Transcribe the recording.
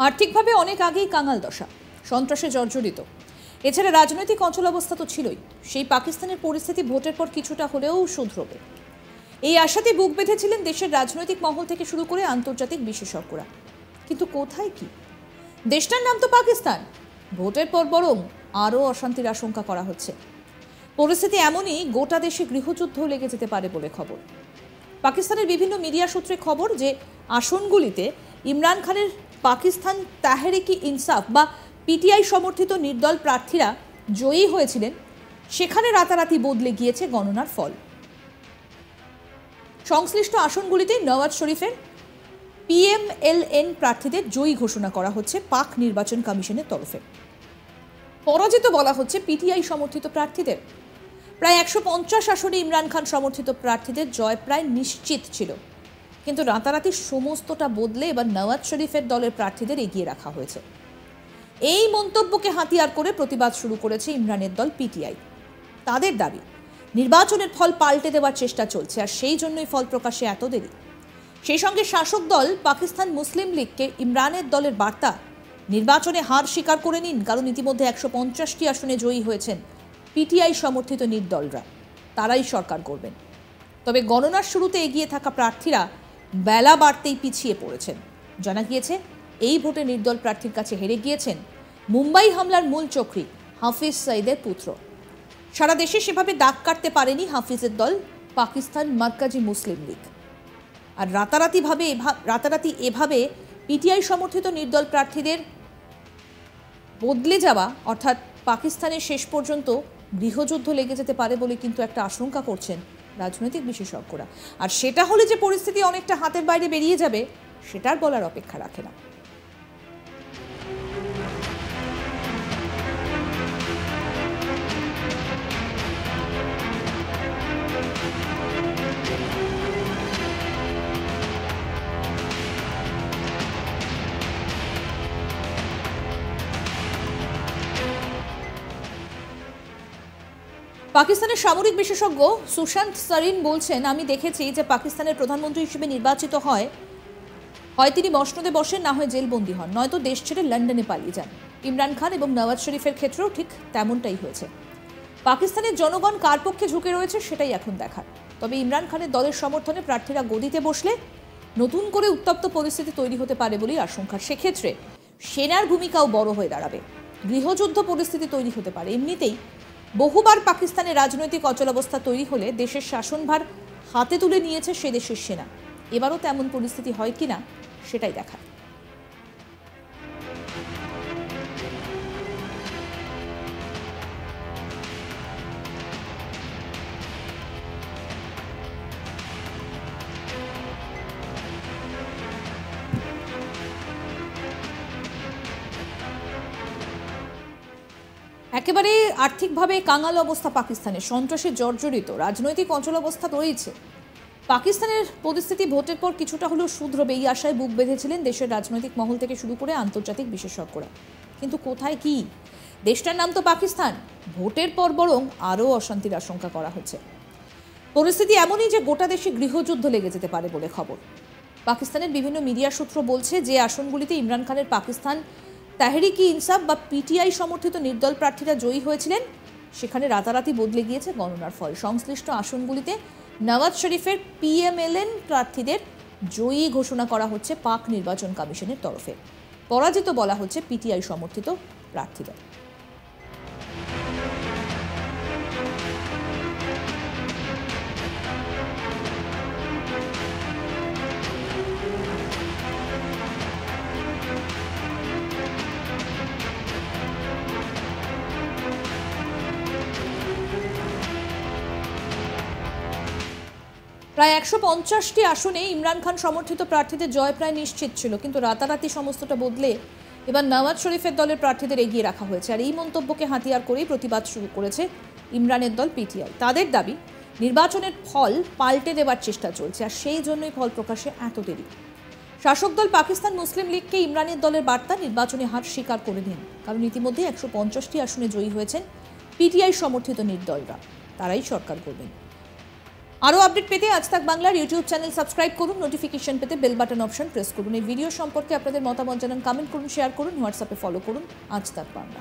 আর্থিকভাবে অনেক আগেই কাঙাল দশা, সন্ত্রাসে জর্জরিত। এছাড়া রাজনৈতিক অচলাবস্থা তো ছিলই। সেই পাকিস্তানের পরিস্থিতি ভোটের পর কিছুটা হলেও শুধরবে, এই আশাতে বুক বেঁধেছিলেন দেশের রাজনৈতিক মহল থেকে শুরু করে আন্তর্জাতিক বিশেষজ্ঞরা। কিন্তু কোথায় কি? দেশটার নাম তো পাকিস্তান, ভোটের পর বরং আরও অশান্তির আশঙ্কা করা হচ্ছে। পরিস্থিতি এমনই, গোটা দেশে গৃহযুদ্ধ লেগে যেতে পারে বলে খবর। পাকিস্তানের বিভিন্ন মিডিয়া সূত্রে খবর যে আসনগুলিতে ইমরান খানের পাকিস্তান তাহরিকি ইনসাফ বা পিটিআই সমর্থিত নির্দল প্রার্থীরা জয়ী হয়েছিলেন, সেখানে রাতারাতি বদলে গিয়েছে গণনার ফল। সংশ্লিষ্ট আসনগুলিতে নওয়াজ শরীফের পিএমএলএন প্রার্থীদের জয়ী ঘোষণা করা হচ্ছে পাক নির্বাচন কমিশনের তরফে। পরাজিত বলা হচ্ছে পিটিআই সমর্থিত প্রার্থীদের। প্রায় 150 আসনে ইমরান খান সমর্থিত প্রার্থীদের জয় প্রায় নিশ্চিত ছিল, কিন্তু রাতারাতি সমস্তটা বদলে এবার নওয়াজ শরীফের দলের প্রার্থীদের এগিয়ে রাখা হয়েছে। এই মন্তব্যকে হাতিয়ার করে প্রতিবাদ শুরু করেছে ইমরানের দল পিটিআই। তাদের দাবি, নির্বাচনের ফল পাল্টে দেওয়ার চেষ্টা চলছে, আর সেই জন্যই ফল প্রকাশে এত দেরি। সেই সঙ্গে শাসক দল পাকিস্তান মুসলিম লীগকে ইমরানের দলের বার্তা, নির্বাচনে হার স্বীকার করে নিন, কারণ ইতিমধ্যে 150টি আসনে জয়ী হয়েছেন পিটিআই সমর্থিত নির্দলরা, তারাই সরকার করবেন। তবে গণনার শুরুতে এগিয়ে থাকা প্রার্থীরা বেলা বাড়তেই পিছিয়ে পড়েছেন। জানা গিয়েছে এই ভোটে নির্দল প্রার্থীর কাছে হেরে গিয়েছেন মুম্বাই হামলার মূল চক্রী হাফিজ সঈদের পুত্র। সারা দেশে সেভাবে দাগ কাটতে পারেনি হাফিজের দল পাকিস্তান মার্কাজি মুসলিম লীগ। আর রাতারাতি এভাবে পিটিআই সমর্থিত নির্দল প্রার্থীদের বদলে যাওয়া, অর্থাৎ পাকিস্তানের শেষ পর্যন্ত গৃহযুদ্ধ লেগে যেতে পারে বলে কিন্তু একটা আশঙ্কা করছেন রাজনৈতিক বিশেষজ্ঞরা। আর সেটা হলে যে পরিস্থিতি অনেকটা হাতের বাইরে বেরিয়ে যাবে, সেটার বলার অপেক্ষা রাখে না। পাকিস্তানের সামরিক বিশেষজ্ঞ সুশান্ত সরিন বলছেন, আমি দেখেছি যে পাকিস্তানের প্রধানমন্ত্রী হিসেবে নির্বাচিত হয় তিনি মসনদে বসেন, না হয় জেলবন্দি হন, নয়তো দেশ ছেড়ে লন্ডনে পালিয়ে যান। ইমরান খান এবং নওয়াজ শরীফের ক্ষেত্রেও ঠিক তেমনটাই হয়েছে। পাকিস্তানের জনগণ কার পক্ষে ঝুঁকে রয়েছে সেটাই এখন দেখার। তবে ইমরান খানের দলের সমর্থনে প্রার্থীরা গদিতে বসলে নতুন করে উত্তপ্ত পরিস্থিতি তৈরি হতে পারে বলেই আশঙ্কা। সেক্ষেত্রে সেনার ভূমিকাও বড় হয়ে দাঁড়াবে, গৃহযুদ্ধ পরিস্থিতি তৈরি হতে পারে। এমনিতেই বহুবার পাকিস্তানের রাজনৈতিক অচলাবস্থা তৈরি হলে দেশের শাসনভার হাতে তুলে নিয়েছে সে দেশের সেনা। এবারও তেমন পরিস্থিতি হয় কিনা সেটাই দেখার। একেবারে আর্থিকভাবে কাঙাল অবস্থা পাকিস্তানের, সন্ত্রাসে জর্জরিত, রাজনৈতিক অচলাবস্থা রয়েছে। পাকিস্তানের পরিস্থিতি ভোটের পর কিছুটা হলেও শুধরবে, এই আশায় বুক বেঁধেছিলেন দেশের রাজনৈতিক মহল থেকে শুরু করে আন্তর্জাতিক বিশেষজ্ঞরা। কিন্তু কোথায় কি? দেশটার নাম তো পাকিস্তান, ভোটের পর বরং আরও অশান্তির আশঙ্কা করা হচ্ছে। পরিস্থিতি এমনই যে গোটা দেশে গৃহযুদ্ধ লেগে যেতে পারে বলে খবর। পাকিস্তানের বিভিন্ন মিডিয়া সূত্র বলছে যে আসনগুলিতে ইমরান খানের পাকিস্তান তাহরিকি ইনসাফ বা পিটিআই সমর্থিত নির্দল প্রার্থীরা জয়ী হয়েছিলেন, সেখানে রাতারাতি বদলে গিয়েছে গণনার ফল। সংশ্লিষ্ট আসনগুলিতে নওয়াজ শরীফের পিএমএলএন প্রার্থীদের জয়ী ঘোষণা করা হচ্ছে পাক নির্বাচন কমিশনের তরফে। পরাজিত বলা হচ্ছে পিটিআই সমর্থিত প্রার্থীদের। প্রায় 150টি আসনে ইমরান খান সমর্থিত প্রার্থীদের জয় প্রায় নিশ্চিত ছিল, কিন্তু রাতারাতি সমস্তটা বদলে এবার নওয়াজ শরীফের দলের প্রার্থীদের এগিয়ে রাখা হয়েছে। আর এই মন্তব্যকে হাতিয়ার করেই প্রতিবাদ শুরু করেছে ইমরানের দল পিটিআই। তাদের দাবি, নির্বাচনের ফল পাল্টে দেওয়ার চেষ্টা চলছে, আর সেই জন্যই ফল প্রকাশে এত দেরি। শাসক দল পাকিস্তান মুসলিম লীগকে ইমরানের দলের বার্তা, নির্বাচনে হার স্বীকার করে নিন, কারণ ইতিমধ্যে 150টি আসনে জয়ী হয়েছেন পিটিআই সমর্থিত নির্দলরা, তারাই সরকার করবেন। আরও আপডেট পেতে আজ তাক বাংলার ইউটিউব চ্যানেল সাবস্ক্রাইব করুন, নোটিফিকেশন পেতে বেল বাটন অপশন প্রেস করুন। এই ভিডিও সম্পর্কে আপনাদের মতামত জানান, কমেন্ট করুন, শেয়ার করুন, হোয়াটসঅ্যাপে ফলো করুন আজ তাক বাংলা।